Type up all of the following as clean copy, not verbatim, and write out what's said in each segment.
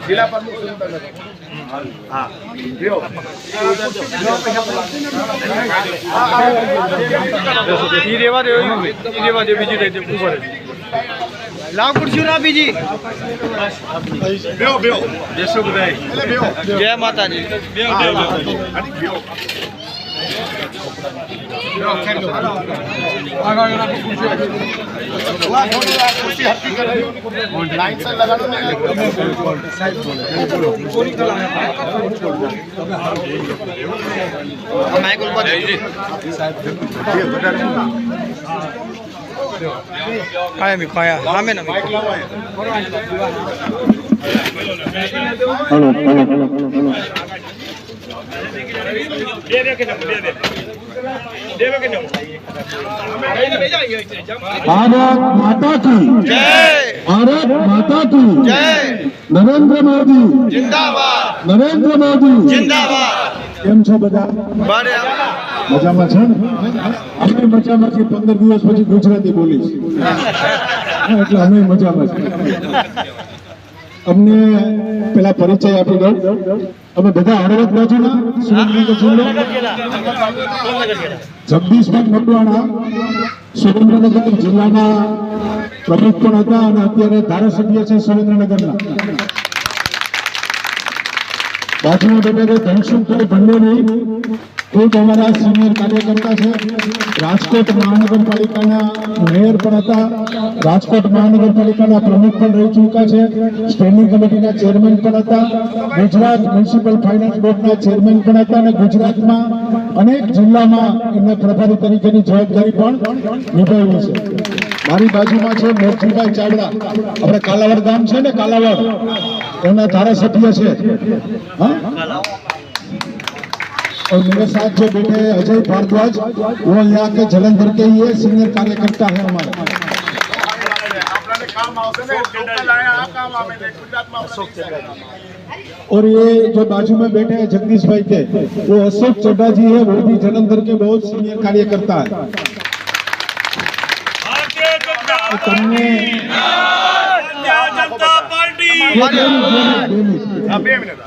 જિલ્લા પ્રમુખ સુરેન્દ્રનગર. હા લાવ ખુરશી ના બીજી. જય માતાજી. भारत माता की जय, भारत माता की जय, नरेंद्र मोदी जिंदाबाद, नरेंद्र मोदी जिंदाबाद. કેમ છો બધા? મજામાં છે ને? અમે મજામાં છીએ. 15 દિવસ પછી ગુજરાતી બોલીશ એટલે અમે મજામાં છીએ. અમને પેલા પરિચય આપી દઉં. અમે બધા હળવદ બાજુના સુરેન્દ્રનગર જિલ્લો. જગદીશભાઈ મકવાણા સુરેન્દ્રનગર જિલ્લાના પ્રમુખ પણ હતા અને અત્યારે ધારાસભ્ય છે સુરેન્દ્રનગરના. બાજુમાં બેઠા ધનસુખભાઈ ભંડેરી એક અમારા સિનિયર કાર્યકર્તા છે. રાજકોટ મહાનગરપાલિકાના મેયર પણ હતા. રાજકોટ મહાનગરપાલિકાના પ્રમુખ પણ રહી ચૂક્યા છે. સ્ટેન્ડિંગ કમિટીના ચેરમેન પણ હતા. ગુજરાત મ્યુનિસિપલ ફાઇનાન્સ બોર્ડના ચેરમેન પણ હતા અને ગુજરાતમાં અનેક જિલ્લામાં એમને પ્રભારી તરીકેની જવાબદારી પણ નિભાવી છે. મારી બાજુમાં છે મોરજીભાઈ ચાવડા. આપણે કાલાવડ ગામ છે ને, કાલાવડ, એમના ધારાસભ્ય છે. हाँ और मेरे साथ जो बैठे अजय भारद्वाज, वो यहाँ के जलंधर के ही है, सीनियर कार्यकर्ता है हमारा. और ये जो बाजू में बैठे हैं जगदीश भाई के, वो अशोक चड्डा जी है, वो भी जलंधर के बहुत सीनियर कार्यकर्ता है.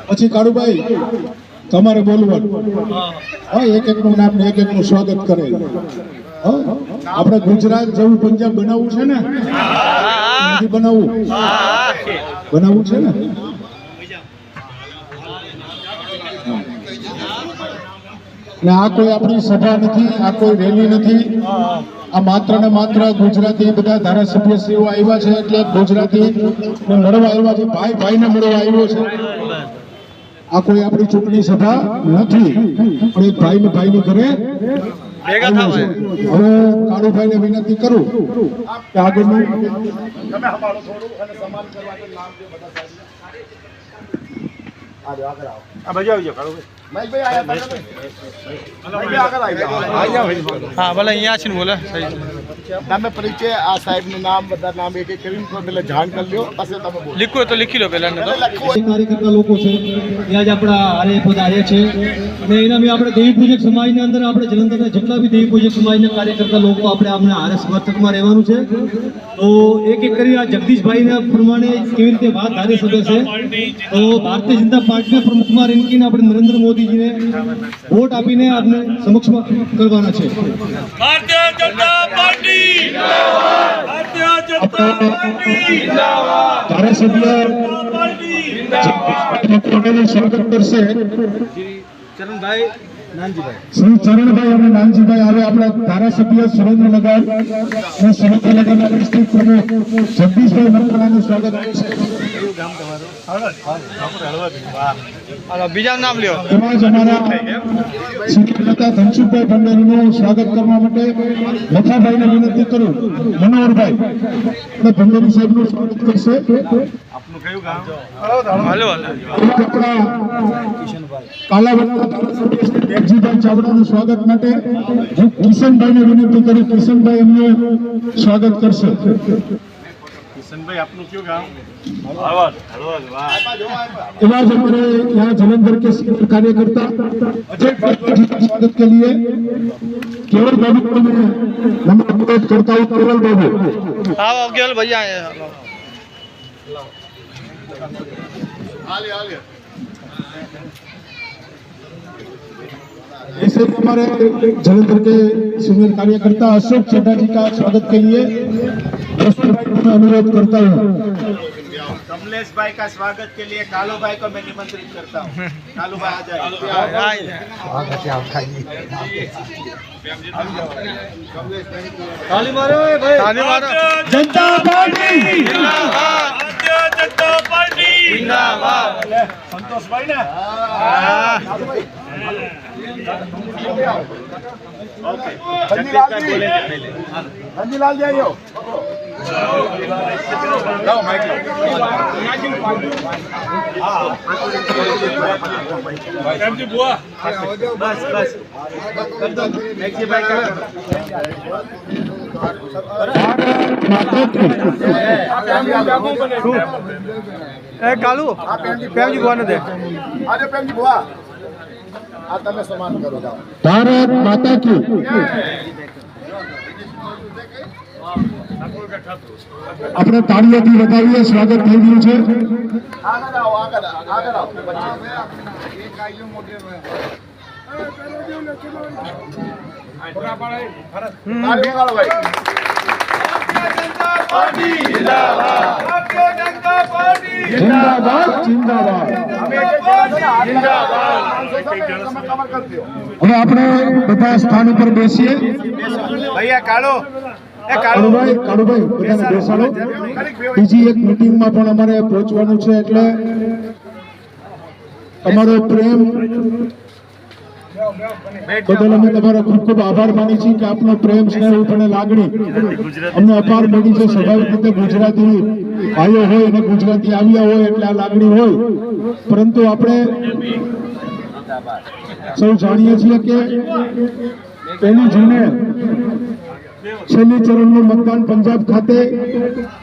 પછી કાળુભાઈ તમારે બોલવાનું. એક એક નું નામ ને એક એક નું સ્વાગત કરે. આપણે ગુજરાત જેવું પંજાબ બનાવવું છે ને? નથી બનાવવું? બનાવવું છે ને? આ કોઈ આપણી સભા નથી, આ કોઈ રેલી નથી. આ માત્ર ને માત્ર ગુજરાતી બધા ધારાસભ્યશ્રીઓ આવ્યા છે એટલે ગુજરાતી મળવા આવ્યા છે, ભાઈ ભાઈને મળવા આવ્યો છે. આ કોઈ આપણી ચૂંટણી સભા નથી, પણ એક ભાઈ ને ભાઈ ની ઘરે આવ્યો છે. હવે કાળુભાઈને વિનંતી કરું કે આગળનું હા ભલે અહીંયા છે ને બોલે તમે પરિચય આ સાહેબ નું નામ બધા નામ એક એક કરીને પહેલા જાણ કરી લ્યો, પછી તમે બોલો. લીખો તો લીખી લો પહેલા. કાર્યકર્તા લોકો છે ત્યાં જ આપણા આરે પધારે છે અને એના મેં આપણે દેવી પૂજક સમાજની અંદર આપણે જલંધરના જેટલા બી દેવી પૂજક સમાજના કાર્યકર્તા લોકો આપણે આરે સમર્થકમાં રહેવાનું છે. તો એક એક કરી આ જગદીશભાઈના પ્રમાણે કેવી રીતે વાત ધારાસભ્ય છે, તો ભારતીય જનતા પાર્ટીના પ્રમુખમાં રેન્કીને આપણે નરેન્દ્ર મોદીજીને વોટ આપીને આપણે સમક્ષ કરવાના છે. ભારતીય જનતા પાર્ટી જિંદાબાદ, ભારતીય જનતા પાર્ટી જિંદાબાદ, ધારાસભ્ય જગદીશભાઈ સ્વાગત કરશે ચરણભાઈ નાનજીભાઈ. શ્રી ચરણભાઈ અને નાનજીભાઈ આવે આપણા ધારાસભ્ય સુરેન્દ્રનગર અને સુરેન્દ્રનગરના ડિસ્ટ્રિક્ટ પ્રમુખ જગદીશભાઈ મકવાણાનું સ્વાગત કરશે. બીજા નામ લ્યો. એમાં જ અમારા સિનિયર નેતા ધનસુખભાઈ ભંડેરીનું સ્વાગત કરવા માટે લખાભાઈને વિનંતી કરું. મનોહરભાઈ અને ભંડેરી સાહેબનું સ્વાગત કરશે. કાલાવડના ધારાસભ્ય શ્રી મેઘજીભાઈ ચાવડાનું સ્વાગત માટે હું કિશનભાઈને વિનંતી કરું. કિશનભાઈ એમનું સ્વાગત કરશે. કિશનભાઈ આપનું કયું ગામ? एवं हमारे यहाँ जलंधर के सीनियर कार्यकर्ता अजय बाबू जी का स्वागत के लिए केवल बाबू को मैं नंबर अनुरोध करता हूँ। केवल बाबू हाँ केवल भैया आए हैं। ऐसे ही हमारे जलंधर के सीनियर कार्यकर्ता अशोक चड्डा जी का स्वागत के लिए मैं अनुरोध करता हूँ। कमलेश भाई का स्वागत के लिए कालू भाई को मैं निमंत्रित करता हूँ। कालू भाई आ जाए। ताली मारो भाई, ताली मारो। जनता पार्टी भारतीय जनता पार्टी जिंदाबाद। संतोष भाई ना धनीलाल जी, धनीलाल जी आइयो। लाओ माइक लो। जी बुआ बस बस जी भाई का ए कालू प्रेम जी बुआ ने दे। આજે પ્રેમજી ભુવા આ તમે સન્માન કરો જાઓ। भारत माता की આપણે તાળીઓથી વધાવીએ સ્વાગત થઈ રહ્યું છે। આગળ આવો, આગળ આવો। એક આયો મોટે તાળી વગાડો ભાઈ। जिंदाबाद जिंदाबाद। કમર કરી દો। હવે આપણે બધા સ્થાન ઉપર બેસીએ। भैया कालो કાળુભાઈ બધાને બેસાડો। બીજી એક મીટિંગમાં પણ અમારે પહોંચવાનું છે એટલે તમારો પ્રેમ બદલ અમે તમારો ખૂબ ખૂબ આભાર માની છીએ કે આપનો પ્રેમ સ્નેહ અને લાગણી અમને અપાર મળી છે। સ્વાભાવિક રીતે ગુજરાતી ભાઈઓ હોય અને ગુજરાતી આવ્યા હોય એટલે આ લાગણી હોય, પરંતુ આપણે સૌ જાણીએ છીએ કે પહેલી જૂને છેલ્લી ચરણનું મતદાન પંજાબ ખાતે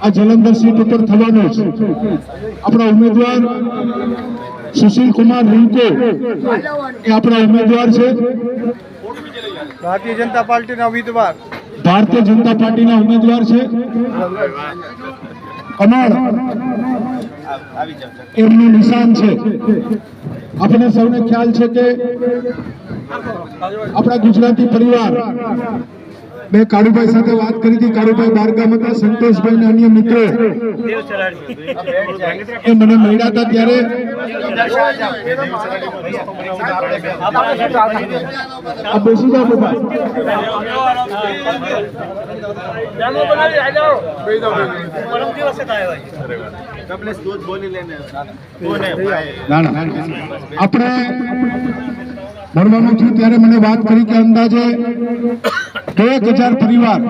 આ જલંધર સીટ ઉપર થવાનું છે। આપણા ઉમેદવાર સુશીલ કુમાર રિંકો એ આપણા ઉમેદવાર છે। ભારતીય જનતા પાર્ટીના ઉમેદવાર ભારતીય જનતા પાર્ટીના ઉમેદવાર છે। કમળ એમનું નિશાન છે। આપણને સૌને ખ્યાલ છે કે આપણા ગુજરાતી પરિવાર, મેં કાળુભાઈ સાથે વાત કરી હતી, કાળુભાઈ બારગામ હતા, સંતોષભાઈ અને અન્ય મિત્રો એ મને મળ્યા હતા ત્યારે આ બેસી જાઓ બધા। कमलेश दूध बोली लेने ના ના આપણે મળવાનું થયું ત્યારે મને વાત કરી કે અંદાજે 1000 પરિવાર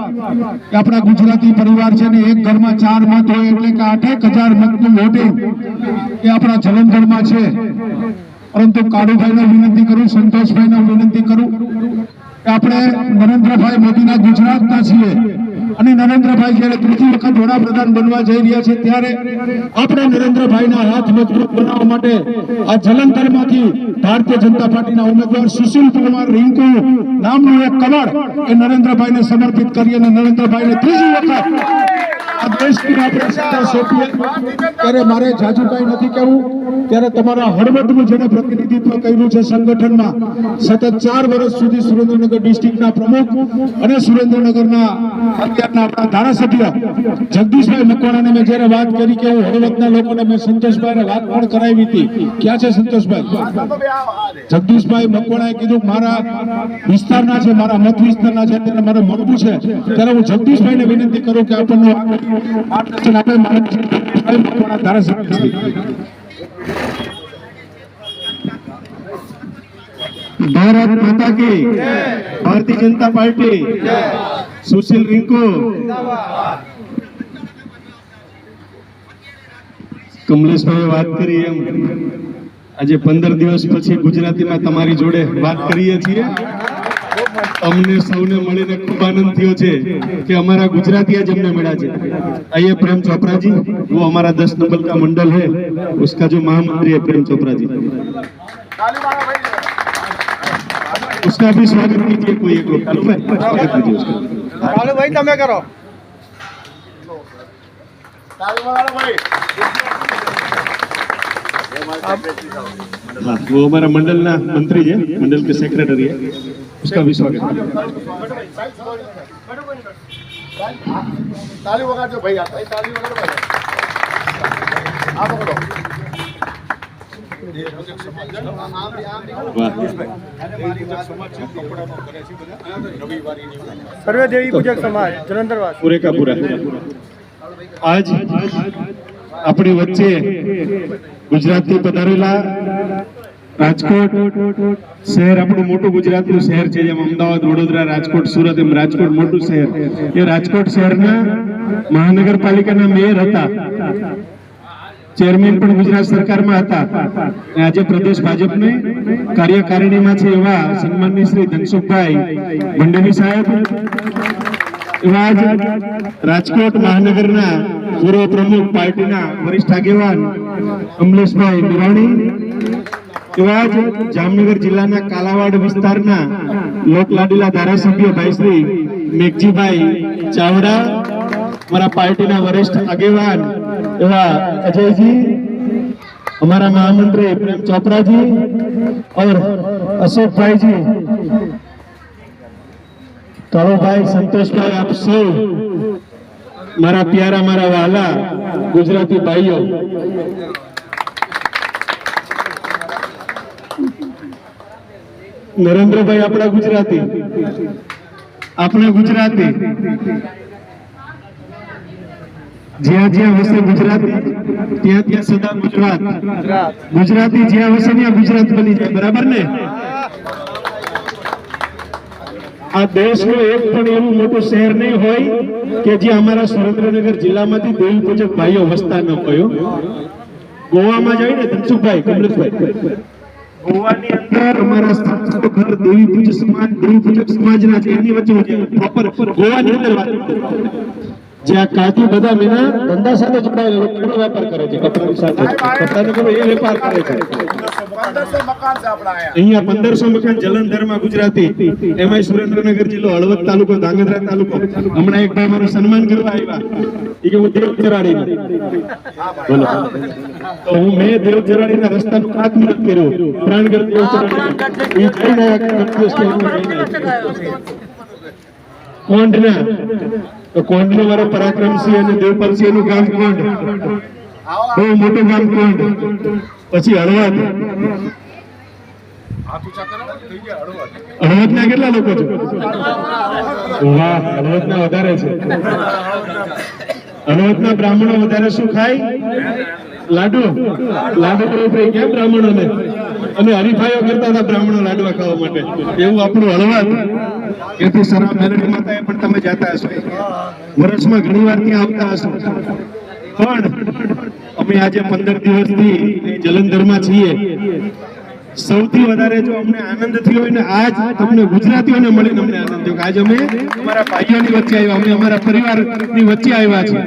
એ આપણા ગુજરાતી પરિવાર છે ને એક ઘરમાં 4 મત હોય એટલે કે 8000 મતનું વોટિંગ એ આપણા જલંધરમાં છે। પરંતુ કાળુભાઈને વિનંતી કરું, સંતોષભાઈને વિનંતી કરું કે આપણે નરેન્દ્રભાઈ મોદીના ગુજરાતના છીએ અને નરેન્દ્રભાઈ જ્યારે ત્રીજી વખત વડાપ્રધાન બનવા જઈ રહ્યા છે ત્યારે આપણે નરેન્દ્રભાઈના હાથ મજબૂત બનાવવા માટે આ જલંધરમાંથી ભારતીય જનતા પાર્ટીના ઉમેદવાર સુશીલ કુમાર રિંકુ નામનું એક કમળ એ નરેન્દ્રભાઈને સમર્પિત કરી અને નરેન્દ્રભાઈને ત્રીજી વખત આ દેશની આપણે સત્તા સોંપીએ। ત્યારે મારે જાજુ કાંઈ નથી કહેવું, ત્યારે તમારા હળવદનું જેને પ્રતિનિધિત્વ કર્યું છે સંગઠનમાં, સતત 4 વર્ષ સુધી સુરેન્દ્રનગર ડિસ્ટ્રિક્ટના પ્રમુખ અને સુરેન્દ્રનગરના અત્યારના આપણા ધારાસભ્ય જગદીશભાઈ મકવાણાને મેં જ્યારે વાત કરી કે હું હળવદના લોકોને મેં સંતોષભાઈને વાત પણ કરાવી હતી, ક્યાં છે સંતોષભાઈ? જગદીશભાઈ મકવાણાએ કીધું મારા વિસ્તારના છે, મારા મત વિસ્તારના છે, ત્યારે મારે મળવું છે। ત્યારે હું જગદીશભાઈને વિનંતી કરું કે આપણને માર્ગદર્શન આપે મારા જગદીશભાઈ મકવાણા ધારાસભ્ય। भारत माता की, भारतीय जनता पार्टी, सुशील रिंकू, કમલેશભાઈએ વાત કરી એમ આજે 15 દિવસ પછી ગુજરાતીમાં તમારી જોડે વાત કરીએ છીએ। અમને સૌને મળીને ખૂબ આનંદ થયો છે કે અમારા ગુજરાતી જ અમને મળ્યા છે। आइए प्रेम चोपड़ा जी, वो हमारा 10 नंबर का मंडल है, उसका जो महामंत्री है प्रेम चोपड़ा जी, उसका भी स्वागत कीजिए। कोई एक लोग कालू भाई स्वागत कीजिए उसका। કાલુ ભાઈ તમે કરો। हाँ, वो हमारा मंडल ना मंत्री है, मंडल के सेक्रेटरी है, उसका भी स्वागत कीजिए। ताली वगाड़ो भैया, ताली वगाड़ो भैया। आप पकड़ो। वाह, સર્વે દેવી પૂજક સમાજ જલંધરવાસ पूरे का पूरा आज अपनी वच्चे गुजरात થી પધારેલા રાજકોટ શહેર આપણું મોટું ગુજરાતનું શહેર છે, જેમ અમદાવાદ, વડોદરા, રાજકોટ, સુરત, એમ રાજકોટ મોટું શહેર। એ રાજકોટ શહેરના મહાનગરપાલિકાના મેયર હતા, ચેરમેન પણ ગુજરાત સરકારમાં હતા, અને આજે પ્રદેશ ભાજપની કાર્યકારિણીમાં છે એવા સન્માનની શ્રી ધનસુખભાઈ મંડવી સાહેબ, એવા જ રાજકોટ મહાનગરના પૂર્વ પ્રમુખ પાર્ટીના વરિષ્ઠ આગેવાન અમલેશભાઈ નિરાણી, એવા જ જામનગર જિલ્લાના કાલાવાડ વિસ્તારના લોકલાડીલા ધારાસભ્ય ભાઈ શ્રી મેઘજીભાઈ ચાવડા, हमारा पार्टी ना वरिष्ठ आगेवान एवं अजय जी, हमारा महामंत्री प्रेम चोपड़ा जी और अशोक भाई जी, कालू भाई, संतोष भाई, आप सब मारा प्यारा, मारा वाला गुजराती भाइयों, नरेंद्र भाई अपना गुजराती, अपना गुजराती, જ્યાં જ્યાં વસે ગુજરાતી ત્યાં ત્યાં સદા ગુજરાત, ગુજરાતી જ્યાં વસે ત્યાં ગુજરાત બની જાય, બરાબર ને? આ દેશનું એક પણ એવું મોટું શહેર નહીં હોય કે જે અમારા સુરેન્દ્રનગર જિલ્લામાંથી દેવી પૂજક ભાઈઓ વસતા ન હોય। ગોવામાં જઈને ધનસુખભાઈ, કમલેશભાઈ, ગોવાની અંદર અમારા સાતસો ઘર દેવી પૂજક સમાજના છે, એની વચ્ચે પ્રોપર ગોવાની અંદર વાત જ્યાં કાકી બધા મેના ધંધા સાથે જોડાયેલા લોકો વેપાર કરે છે, કપડાની સાથે, કપડાનો એ વેપાર કરે છે। 1500 મકાન છે આપણા અહીંયા, અહીંયા 1500 મકાન જલંધરમાં ગુજરાતી, એમાંય સુરેન્દ્રનગર જિલ્લો, હળવદ તાલુકો, ધાંગધ્રા તાલુકો। હમણાં એક ભાઈ મારું સન્માન કરવા આવ્યા, એ કે હું દેવ જરાડીનો, બોલો તો હું મેં દેવ જરાડીના રસ્તાનું ખાતમુહૂર્ત કર્યું, પ્રાણગર દેવ જરાડી, એ જઈને કોંઢના, તો કોંઢનો મારો પરાક્રમસિંહ અને દેવપાલસિંહ નું ગામ કોંઢ, બહુ મોટું ગામ કોંઢ, પછી હળવદ, હળવદના કેટલા લોકો છે? વાહ, હળવદના વધારે છે। હળવદના બ્રાહ્મણો વધારે શું ખાય? લાડુ, લાડુ કેમ બ્રાહ્મણોને, અને હરીફાઈઓ કરતા હતા બ્રાહ્મણો લાડવા ખાવા માટે, એવું આપણું હળવદ। એથી સરા મેલડી માતાએ પણ તમે જાતા હશો, વર્ષમાં ઘણી વાર ત્યાં આવતા હશો, પણ અમે આજે 15 દિવસથી જલંધરમાં છીએ। સૌથી વધારે જો અમને આનંદ થયો હોય ને આજ તમને ગુજરાતીઓને મળીને અમને આનંદ થયો કે આજ અમે અમારા ભાઈઓની વચ્ચે આવ્યા, અમે અમારા પરિવારની વચ્ચે આવ્યા છે।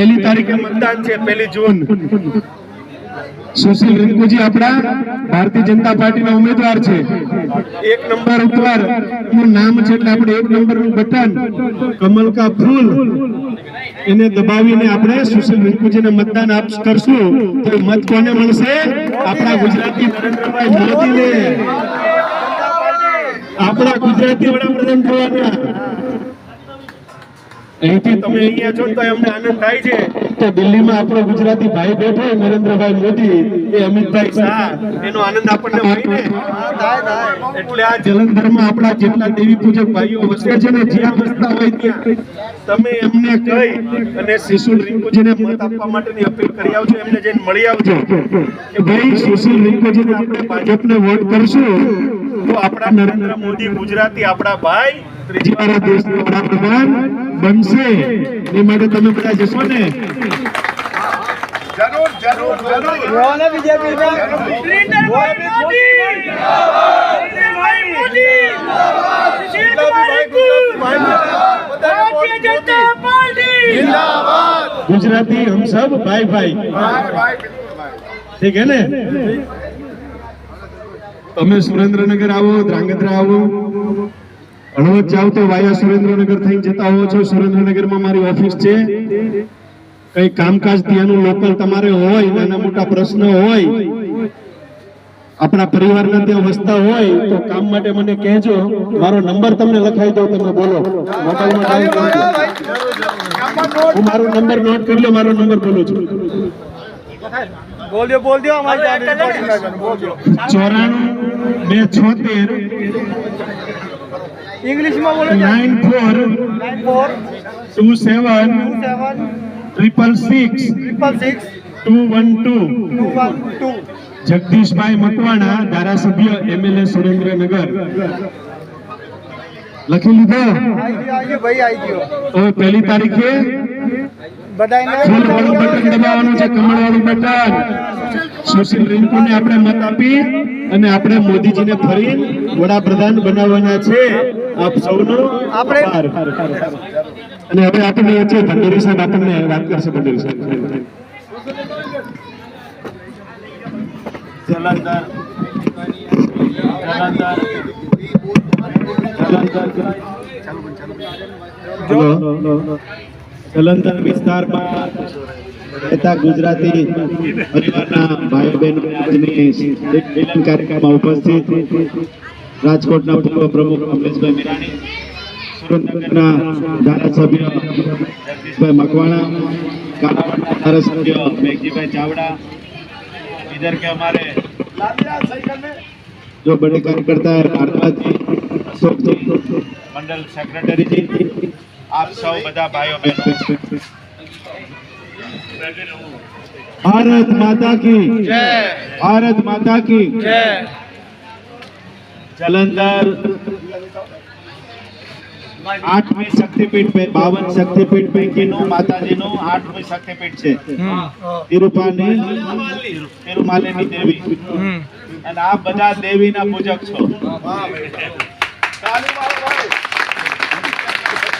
1 તારીખે મતદાન છે, 1 જૂન। સુશીલ રિંકુજી આપણા ભારતીય જનતા પાર્ટીના ઉમેદવાર છે, 1 નંબર ઉપર નું નામ છે, એટલે આપણે 1 નંબરનું બટન કમલ કા ફૂલ એને દબાવીને આપણે સુશીલ રિંકુજીને મતદાન કરશું તો મત કોને મળશે? આપણા ગુજરાતી નરેન્દ્રભાઈ મોદીને, આપણા ગુજરાતી વડાપ્રધાન થવાના। અહીંથી તમે અહીંયા જો તો અમને આનંદ થાય છે તો દિલ્હીમાં આપણો ગુજરાતી ભાઈ બેઠો નરેન્દ્રભાઈ મોદી, એ અમિતભાઈ શાહ, એનો આનંદ આપણને હોય ને। એટલે આ જલંધરમાં આપણા જેટલા દેવી પૂજક ભાઈઓ વસે છે ને, જ્યાં વસતા હોય ત્યાં તમે એમને કહી અને સુશીલ રિંકુજીને મત આપવા માટેની અપીલ કરી આવજો, એમને જઈને મળી આવજો કે ભાઈ સુશીલ રિંકુજીને આપણે ભાજપને વોટ કરશું તો આપણા નરેન્દ્ર મોદી ગુજરાતી આપણા ભાઈ ત્રીજી વાર દેશના વડાપ્રધાન બનશે। એ માટે તમે બધા જશો ને? જરૂર જરૂર જરૂર। બીજેપી गुजराती हम सब भाई भाई ठीक है ने તમે સુરેન્દ્રનગર આવો ધ્રાંગધ્રા આવો હળવદ જાવ તો વાયા સુરેન્દ્રનગર થઈને જતા હો છો સુરેન્દ્રનગરમાં મારી ઓફિસ છે કઈ કામકાજ ત્યાંનું લોકલ તમારે હોય નાના મોટા પ્રશ્ન હોય આપણા પરિવારના ત્યાં વસતા હોય તો કામ માટે મને કહેજો મારો નંબર તમને લખાઈ દઉં તમે બોલો મોબાઈલમાં ડાયલ કરજો હું મારો નંબર નોટ કરી લો મારો નંબર બોલું છું बोल दियो हमारी 94 इंग्लिश में बोलो 94 27 666 212 જગદીશભાઈ મકવાણા ધારાસભ્ય એમએલએ સુરેન્દ્રનગર લખી લીધો आइए भाई आइए તો પહેલી તારીખે बताइए ફૂલ વાળું બટન દબાવવાનું છે કમળ વાળું બટન સુશીલ રિંકુને આપણે મત આપી અને આપણે મોદીજીને ફરી વડાપ્રધાન બનાવવાના છે આપ સૌનો આભાર અને હવે આપણે વચ્ચે ભંડેરી સાહેબ આપણને વાત કરશે ભંડેરી સાહેબ જલંધર જલંધર વિસ્તારમાં રહેતા ગુજરાતી પરિવારના ભાઈઓ બહેનો આજની એક મિલન કાર્યક્રમમાં ઉપસ્થિત રાજકોટના પૂર્વ પ્રમુખ કમલેશભાઈ મીરાણી, સુરેન્દ્રનગરના ધારાસભ્ય જગદીશભાઈ મકવાણા, કાલાવાડના ધારાસભ્ય મેઘજીભાઈ ચાવડા, इधर के हमारे जो बड़े कार्यकर्ता है भारद्वाज जी, अशोक जी, मंडल सेक्रेटरी जी, आप सब बधा भाइयों बहनों भारत माता की जय, भारत माता की जय। जलंधर 8મી શક્તિપીઠ पे 52 શક્તિપીઠ પૈકીનું માતાજીનું 8મી શક્તિપીઠ છે તિરુમાલેની દેવી અને આ બધા દેવીના પૂજક છો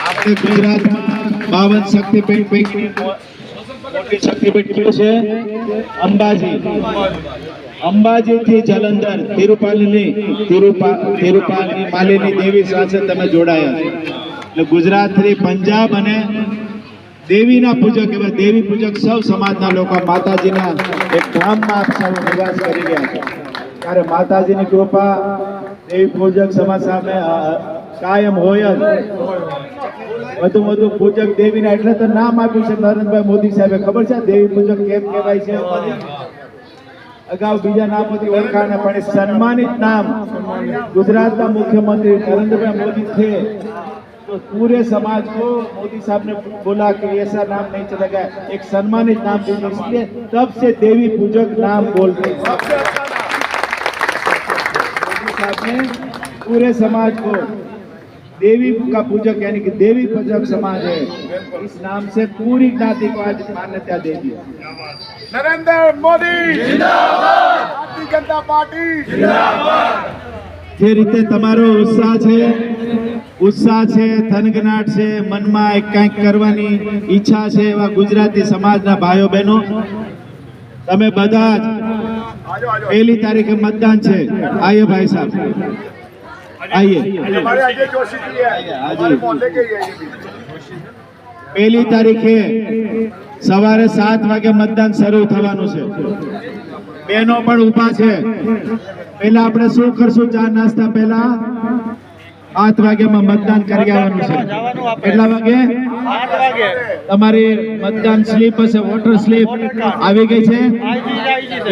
આપણે ગુજરાતમાં 52 શક્તિપીઠ પૈકી મોટી શક્તિપીઠ કયું છે અંબાજી અંબાજી થી જલંધર તિરુપાલની માલેની દેવી સાથે તમે જોડાયા છો એટલે ગુજરાત થી પંજાબ અને દેવીના પૂજક એવા દેવી પૂજક સૌ સમાજના લોકો માતાજીના એક ધામમાં આપ સૌ નિવાસ કરી રહ્યા છો ત્યારે માતાજીની કૃપા દેવી પૂજક સમાજ સામે કાયમ હોય જ વધુ પૂજક દેવીના એટલે તો નામ આપ્યું છે નરેન્દ્રભાઈ મોદી સાહેબે ખબર છે દેવી પૂજક કેમ કહેવાય છે અગાઉ બીજા નામોથી ઓળખાણ પણ સન્માનિત નામ ગુજરાતના મુખ્यमंत्री नरेंद्रभाई मोदी थे तो पूरे समाज को मोदी साहब ने बोला कि ऐसा नाम नहीं चलेगा एक सम्मानित नाम दीजिए इसलिए तब से देवी पूजक नाम बोलते हैं मोदी साहब ने पूरे समाज को देवी का पूजक यानी कि देवी पूजक समाज है इस नाम से पूरी ज्ञाति को आज मान्यता दे दी नरेंद्र मोदी जिंदाबाद, भारतीय जनता पार्टी जिंदाबाद। જે રીતે તમારો ઉત્સાહ છે થનગનાટ છે મનમાં એક કંઈક કરવાની ઈચ્છા છે એવા ગુજરાતી સમાજના ભાઈઓ બહેનો તમે બધા જ 1 તારીખે મતદાન છે આઈએ ભાઈ સાહેબ आइए हमारे अजय जोशी जी है हमारे मोहल्ले के ही है ये भी 1 તારીખે સવારે 7 વાગે મતદાન શરૂ થવાનું છે બહેનો પણ ઊભા છે પહેલા આપણે શું કરશું ચા નાસ્તા પહેલા 8 વાગ્યામાં મતદાન કરી આવવાનું છે કેટલા વાગે 8 વાગે તમારી મતદાન સ્લીપ હશે વોટર સ્લીપ આવી ગઈ છે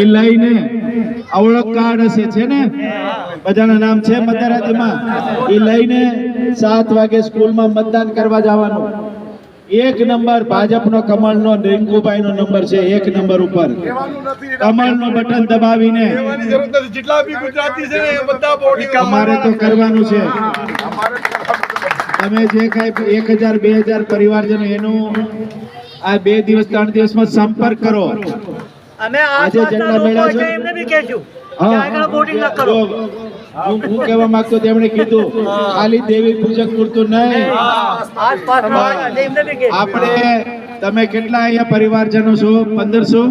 એ લઈને ઓળખ કાર્ડ હશે છે ને બધાના નામ છે મતદારાજીમાં એ લઈને 7 વાગે સ્કૂલમાં મતદાન કરવા જવાનું 1 નંબર ભાજપનો કમળનો રિંકુભાઈનો નંબર છે 1 નંબર ઉપર કમળનો બટન દબાવીને જેટલા બી ગુજરાતી છે એ બધા બોડી અમારે તો કરવાનું છે તમે જે કાંઈ 1000 2000 પરિવારજનો એનું આ 2 દિવસ 3 દિવસમાં સંપર્ક કરો અમે આજે જેટલા મેળા છે એમને બી કહેશું હા આગળ બોર્ડિંગ ન કરો હું કહેવા માંગતો તેમણે કીધું ખાલી દેવી પૂજક પૂરતું નહીં, આપણે તમે કેટલા અહીંયા પરિવારજનો છો? 1500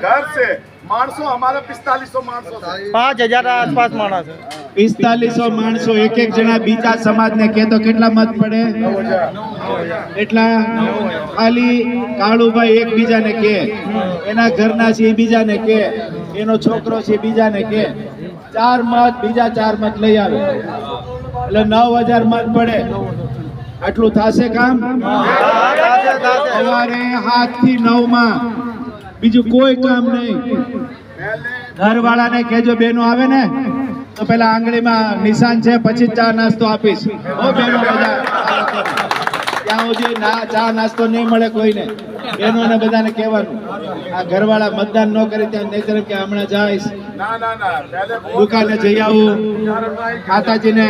घर से मानसो हमारे 4500 मानसो 5000 આસપાસ માણસ છે. 4500 માણસો એક જણા બીજા સમાજને કહે તો કેટલા મત પડે? એટલા ખાલી કાળુભાઈ એકબીજાને કહે, એના ઘરના છે એ બીજાને કહે, એનો છોકરો છે બીજાને કહે, 4 મત બીજા 4 મત લઈ આવે એટલે 9000 મત પડે. આટલું થશે કામ? સવારે 7 થી 9 માં બીજું કોઈ કામ નહીં. ઘરવાળાને કહેજો બેનો આવે ને તો પેલા આંગળીમાં નિશાન છે, પછી ચા નાસ્તો આપીશ. ઓ બેનો બધા ત્યાં સુધી ચા નાસ્તો નહીં મળે કોઈને. બેનોને બધાને કહેવાનું આ ઘરવાળા મતદાન ન કરે ત્યાં નહીં કે હમણાં જઈશ ना ना ना पहले દુકાને જઈ આવું, માતાજીને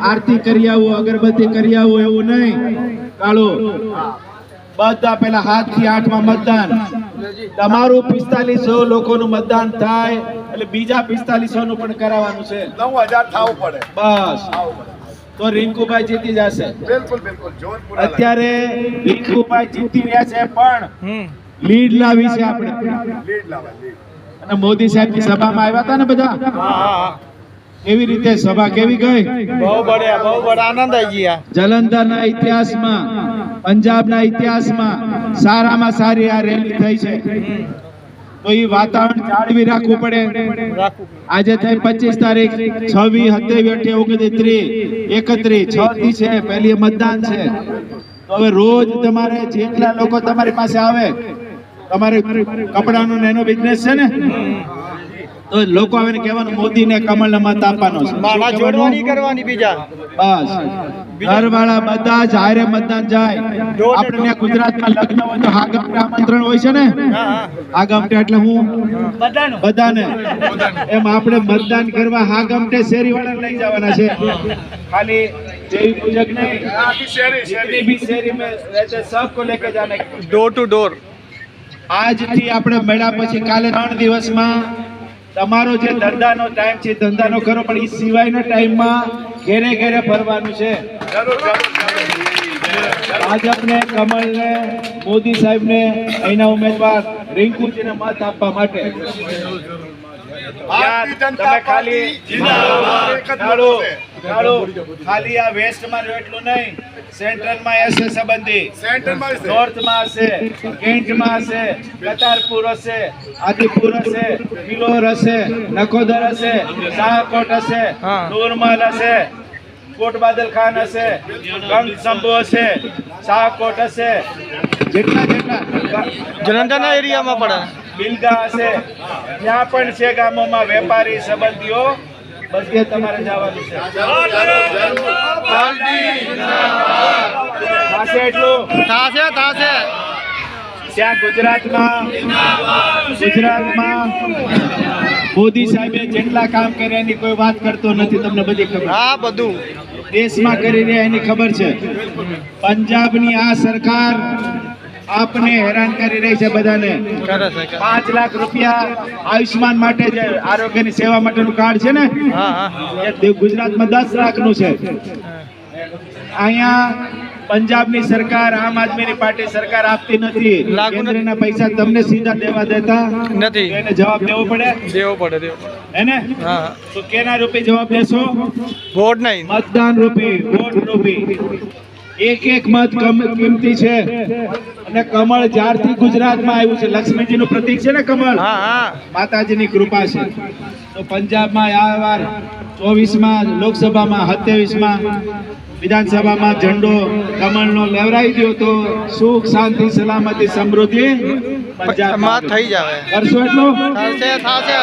આરતી કરી આવું, અગરબત્તી કરી આવું, એવું નહીં. કાળો બધા પેલા 7 થી 8 માં મતદાન. તમારું 4500 લોકોનું મતદાન થાય એટલે બીજા 4500 નું પણ કરાવવાનું છે. 9000 થાવું પડે બસ તો રિંકુભાઈ જીતી જશે. बिल्कुल बिल्कुल जोधपुर અત્યારે રિંકુભાઈ જીતી રહ્યા છે પણ હમ. લીડ લાવી છે આપણે. लीड लावा लीड અને મોદી સાહેબની સભામાં આવ્યા હતા ને બધા, એવી રીતે સભા કેવી ગઈ? બહુ બઢિયા આનંદ આવી ગયા. જલંધરના ઇતિહાસમાં, પંજાબના ઇતિહાસમાં સારામાં સારી આ રેલી થઈ છે. તો એ વાતાવરણ જાળવી રાખવું પડે. આજે થઈ 25 તારીખ, 26, 27, 28, 29, 31, 6 થી છે પહેલી મતદાન છે. તો હવે રોજ તમારે જેટલા લોકો તમારી પાસે આવે, તમારે કપડાનો એનો બિઝનેસ છે ને, તો લોકો આવે ને કહેવાનું મોદીને કમળને મત આપવાનો છે. માળા જોડવાની કરવાની બીજા. બસ ઘરવાળા બધા જ હારે મતદાન જાય. આપણે ગુજરાતમાં લગ્ન હોય તો હાગમટે આમંત્રણ હોય છે ને, હાગમટે એટલે હું બધાને, એમ આપણે મતદાન કરવા હાગમટે શેરીવાળાને લઈ જવાના છે. ખાલી દેવી પૂજક નહીં, आखिर शहरी शहरी भी शहरी में रहते सबको लेके जाने. Door to door. આજથી આપણે મળ્યા પછી કાલે 3 દિવસમાં તમારો જે ધંધાનો ટાઈમ છે ધંધાનો કરો, પણ એ સિવાયનો ટાઈમમાં ઘેરે ઘેરે ફરવાનું છે. जरूर जरूर ભાજપને, કમળને, મોદી સાહેબને, અહીંના ઉમેદવાર રિંકુજીને મત આપવા માટે भारतीय जनता તમે ખાલી पार्टी जिंदाबाद एक જ ચાલો, છે. ચાલો, ખાલી આ વેસ્ટમાં રહ્યો એટલું નહીં, સેન્ટ્રલમાં હશે સંબંધી, सेंटर में से નોર્થમાં હશે, કેન્ટમાં હશે, કતારપુર હશે, આદિપુર હશે, કિલોર હશે, નકોદર હશે, શાહકોટ હશે, હા. નૂરમલ હશે, કોટ બાદલ ખાન હશે, ગંગ સંભુ હશે, શાહકોટ હશે, જેટલા જલંધરના એરિયામાં પડે. બિલગા હશે, ત્યાં પણ છે ગામોમાં વેપારી સંબંધીઓ, બધે તમારે જવાનું છે. થશે એટલું. થાશે ત્યાં ગુજરાતમાં મોદી સાહેબે જેટલા કામ કર્યા એની કોઈ વાત કરતો નથી, તમને બધી ખબર. હા બધું દેશમાં કરી રહ્યા એની ખબર છે. પંજાબની આ સરકાર આપને હેરાન કરી રહી છે બધાને. કરે છે. 5 લાખ રૂપિયા આયુષ્માન માટે જે આરોગ્યની સેવા માટેનું કાર્ડ છે ને, હા એ ગુજરાતમાં 10 લાખનું છે. અહીંયા પંજાબની સરકાર, આમ આદમીની પાર્ટી સરકાર આપતી નથી. લાગુ નથી. કેન્દ્રના પૈસા તમને સીધા દેવા દેતા નથી. તો એને જવાબ દેવો પડે દેવો પડે. એને. હા તો કેના રૂપે જવાબ દેશો? વોટ નહીં. મતદાન રૂપી, વોટ રૂપી. એક મત કિંમતી છે. અને કમળ જ્યારથી ગુજરાતમાં આવ્યું છે, લક્ષ્મીજીનું પ્રતીક છે ને કમળ, હા માતાજીની કૃપા છે. તો પંજાબમાં આ વાર 24માં લોકસભામાં, 27માં વિધાનસભામાં ઝંડો કમળનો લહેરાઈ દો તો સુખ, શાંતિ, સલામતી, સમૃદ્ધિ પંજાબમાં થઈ જાવે. કરશો એટલું. થાશે.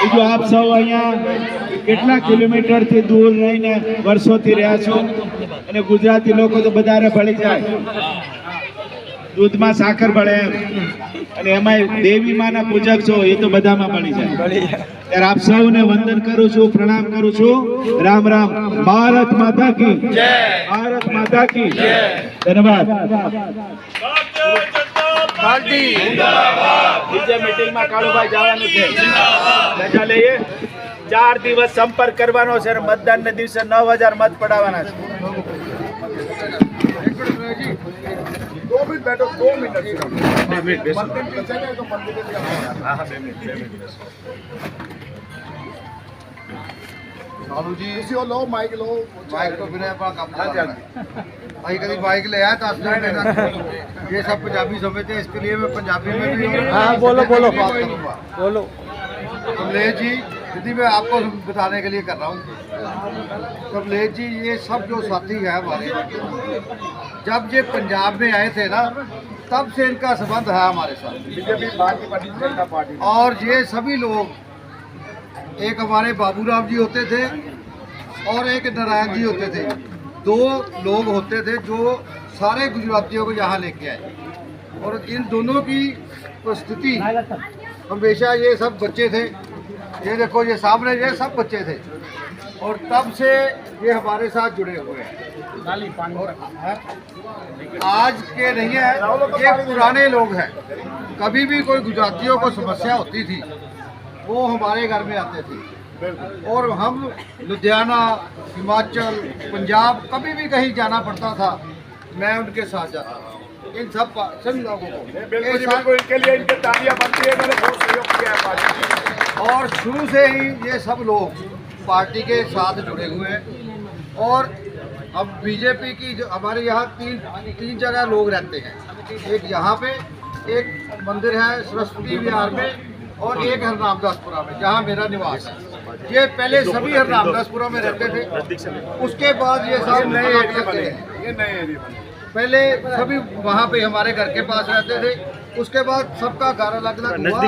બીજું આપ સૌ અહીંયા કેટલા કિલોમીટરથી દૂર રહીને વર્ષોથી રહ્યા છો, અને ગુજરાતી લોકો તો બધાને ભળી જાય, દૂધમાં સાકર ભળે એમ, અને એમાં દેવી માના પૂજક છો એ તો બધામાં ભળી જાય. ત્યારે આપ સૌને વંદન કરું છું, પ્રણામ કરું છું. રામ રામ. ભારત માતા કી જય. ભારત માતા કી જય. ધન્યવાદ. भारतीय जनता પાર્ટી બીજે મીટિંગમાં કાળુભાઈ જવાનું છે રજા લઈએ 4 દિવસ સંપર્ક કરવાનો છે અને મતદાનના દિવસે 9000 મત પડાવવાના છે 2 મિનિટ બેઠો 2 મિનિટ जी लो माइक तो बिना अपना काम भाई कभी बाइक ले आया तो ये सब पंजाबी समझते हैं, इसके लिए मैं पंजाबी में भी हाँ बोलो बोलो बात करूँगा। बोलो। कमलेश जी दीदी मैं आपको बताने के लिए कर रहा हूँ। कमलेश जी ये सब जो साथी है हमारे, जब ये पंजाब में आए थे ना तब से इनका संबंध है हमारे साथ, बीजेपी जनता पार्टी। और ये सभी लोग, एक हमारे बाबूराव जी होते थे और एक नारायण जी होते थे, 2 लोग होते थे जो सारे गुजरातियों को यहाँ लेके आए। और इन दोनों की उपस्थिति हमेशा, ये सब बच्चे थे, ये देखो ये सामने ये सब बच्चे थे और तब से ये हमारे साथ जुड़े हुए हैं। और आज के नहीं है, ये पुराने लोग हैं। कभी भी कोई गुजरातियों को समस्या होती थी वो हमारे घर में आते थे और हम लुधियाना, हिमाचल, पंजाब कभी भी कहीं जाना पड़ता था मैं उनके साथ जाता था। इन सब सभी लोगों को इनके लिए इनके तालियां बनती है, मैंने बहुत सहयोग किया है पार्टी। और शुरू से ही ये सब लोग पार्टी के साथ जुड़े हुए हैं। और अब बीजेपी की जो हमारे यहाँ तीन जगह लोग रहते हैं, एक यहाँ पे, एक मंदिर है सरस्वती विहार में और एक हरनामदासपुरा में जहाँ मेरा निवास है। ये पहले सभी हरनामदासपुरा में रहते थे, उसके बाद ये सब नए एरिया बने हैं। ये नए एरिया पहले सभी वहाँ पे हमारे घर के पास रहते थे, उसके बाद सबका घर अलग अलग हुआ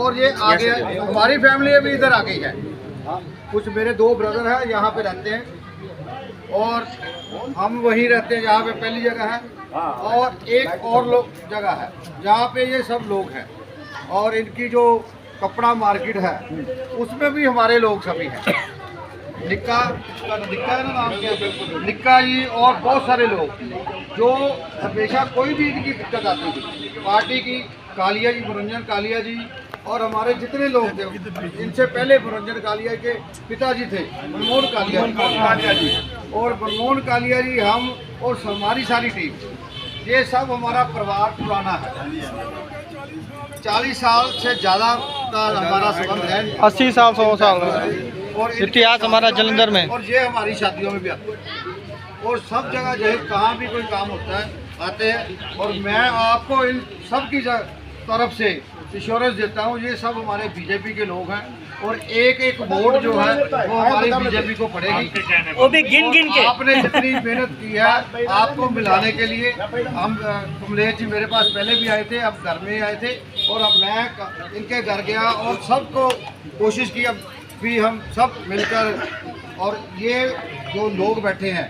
और ये आगे हमारी फैमिली भी इधर आ गई है। कुछ मेरे 2 ब्रदर हैं यहाँ पे रहते हैं और हम वहीं रहते हैं जहाँ पे पहली जगह है, और एक और लोग जगह है जहाँ पे ये सब लोग हैं। और इनकी जो कपड़ा मार्केट है उसमें भी हमारे लोग सभी हैं। निक्का है ना नाम क्या, निक्का जी और बहुत सारे लोग जो हमेशा कोई भी इनकी दिक्कत आती थी पार्टी की, कालिया जी, मनोरंजन कालिया जी और हमारे जितने लोग थे, इनसे पहले मनोरंजन कालिया के पिताजी थे मनमोहन कालिया जी, और मनमोहन कालिया जी, हम और हमारी सारी टीम, ये सब हमारा परिवार पुराना है। 40 साल से ज़्यादा का हमारा संबंध है, 80 साल 100 साल और इतिहास हमारा जलंधर में। और ये हमारी शादियों में भी आते हैं और सब जगह जो है कहाँ भी कोई काम होता है आते हैं। और मैं आपको इन सब की तरफ से इंश्योरेंस देता हूँ, ये सब हमारे बीजेपी के लोग हैं और एक एक वोट जो है वो हमारी बीजेपी को पड़ेगी। वो भी गिन गिन के आपने जितनी मेहनत की है आपको मिलाने के लिए, हम कमलेश जी मेरे पास पहले भी आए थे, अब घर में आए थे और अब मैं इनके घर गया और सबको कोशिश की, अब भी हम सब मिलकर। और ये जो लोग बैठे हैं,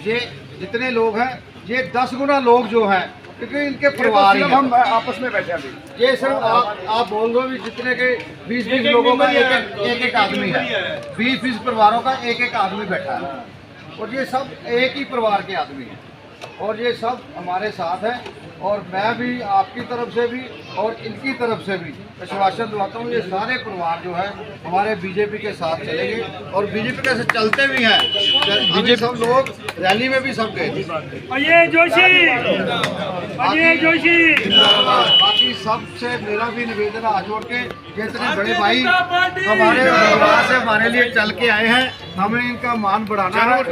ये जितने लोग हैं, ये 10 गुना लोग जो हैं, क्योंकि इनके परिवार ही हम आपस में बैठे हैं। ये सिर्फ आप बोल दो भी जितने के 20-20 लोगों का एक आदमी है, 20-20 परिवारों का एक आदमी बैठा है और ये सब एक ही परिवार के आदमी हैं और ये सब हमारे साथ हैं। और मैं भी आपकी तरफ से भी और इनकी तरफ से भी आश्वासन दिलाता हूँ, ये सारे परिवार जो है हमारे बीजेपी के साथ चलेंगे और बीजेपी के साथ चलते भी हैं। बीजेपी सब लोग रैली में भी सब गए थे। अजय जोशी, अजय जोशी। बाकी सबसे मेरा भी निवेदन हाथ जोड़ के, जितने बड़े भाई हमारे परिवार से हमारे लिए चल के आए हैं, हमें इनका मान बढ़ाना है। और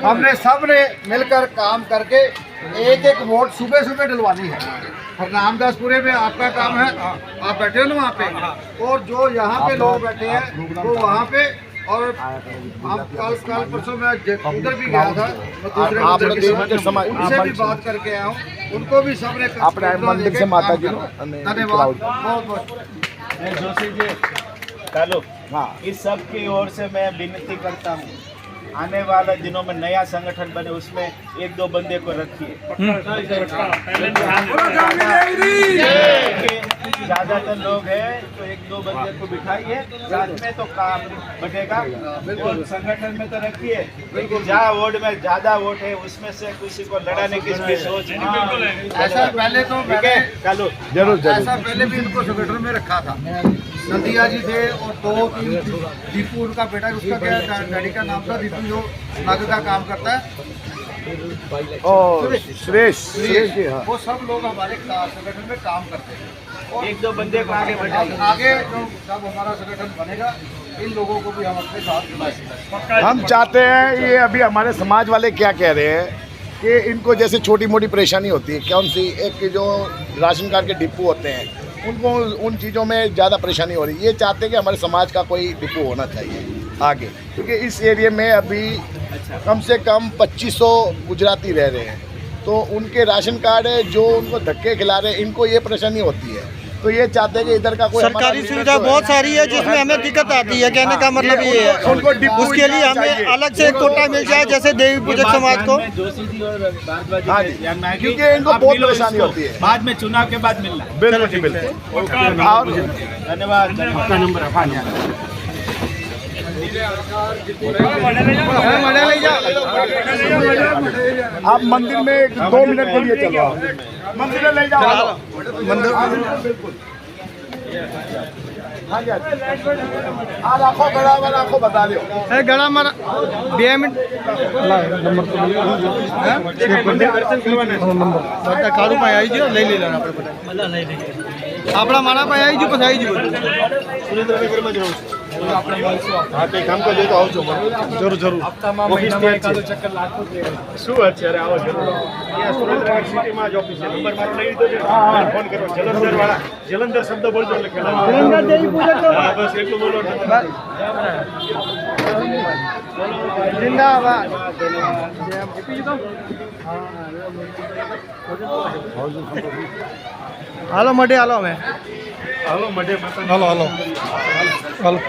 हमने सब ने मिलकर काम करके एक एक वोट सुबह सुबह डलवानी है। हरनामदासपुरे में आपका काम है, आप बैठे हो ना वहाँ पे, और जो यहाँ पे लोग बैठे हैं वो वहाँ पे। और हम कल परसों मैं उधर भी गया था, उनसे भी बात करके आया हूँ, उनको भी सबने मंदिर से माता जी धन्यवाद बहुत बहुत। जोशी जी, कालू, हाँ, इस सब की ओर से मैं विनती करता हूँ आने वाले दिनों में नया संगठन बने, उसमें एक दो बंदे को रखिए। ज्यादातर लोग हैं तो एक दो बंदे को बिठाइए, साथ में तो काम बढ़ेगा। और संगठन में तो रखिए, लेकिन जहाँ वोट में ज्यादा वोट है उसमें से किसी को लड़ाने की इसकी सोच नहीं। ऐसा पहले तो ठीक है, चलो जरूर ऐसा पहले भी इनको संगठन में रखा था। नंदिया जी थे और 2-3 दीपू उनका बेटा, उसका क्या डैडी का नाम था, दीपू जो नागरिक का काम करता है, सुरेश जी, हाँ। वो सब लोग हमारे संगठन में काम करते हैं। और एक दो बंदे को आगे बढ़ाइए। आगे जो जब हमारा संगठन बनेगा, इन लोगों को भी हम अपने साथ बुलाएंगे। हम चाहते हैं, ये अभी हमारे समाज वाले क्या कह रहे हैं कि इनको जैसे छोटी मोटी परेशानी होती है, कौन सी, एक जो राशन कार्ड के डिपो होते हैं उनको उन चीज़ों में ज़्यादा परेशानी हो रही है। ये चाहते हैं कि हमारे समाज का कोई डिपो होना चाहिए आगे, क्योंकि इस एरिया में अभी कम से कम 2500 गुजराती रह रहे हैं, तो उनके राशन कार्ड है जो उनको धक्के खिला रहे हैं, इनको ये परेशानी होती है। तो ये चाहते हैं कि इधर का कोई सरकारी सुविधा बहुत सारी है जिसमें हमें दिक्कत आती है। कहने का मतलब ये है, उनको डिपो उसके लिए हमें अलग से कोटा मिल जाए, जैसे देवी पूजक समाज को। जोशी जी और भारद्वाज जी हाँ के जी, ध्यान में आएगी। क्योंकि इनको आप बहुत मिलो परेशानी इसको, होती है। बाद में चुनाव के बाद मिलना। बिल्कुल जी, बिल्कुल। धन्यवाद। आपका नंबर आप मंदिर में 2 मिनट के लिए चलो, मंदिर में ले जाओ मंदिर। हाँ जी, आप आंखों बराबर आंखों बता दो। गड़ा मारा 2 मिनट नंबर कालू पाई आई जो ले लेना આપણા મારા પાસે આવી ગયું પછી આવી ગયું સુરેન્દ્રનગરમાં જ રહું છું। હા, કંઈ કામ કરી તો આવજો જરૂર જરૂર। શું વાત છે? અરે આવો જરૂર। અહીંયા સુરેન્દ્રનગર સિટીમાં જ ઓફિસ છે, નંબર મારો લઈ લીધો છે, ફોન કરો। જલંધર વાળા, જલંધર શબ્દ બોલજો એટલે ખ્યાલ આવે। જલંધર દેવી પૂજક હા, બસ એટલું બોલો। जिंदाबाद। હાલો મઢે હાલો અમે હાલો મઢે માતા હાલો હાલો હાલો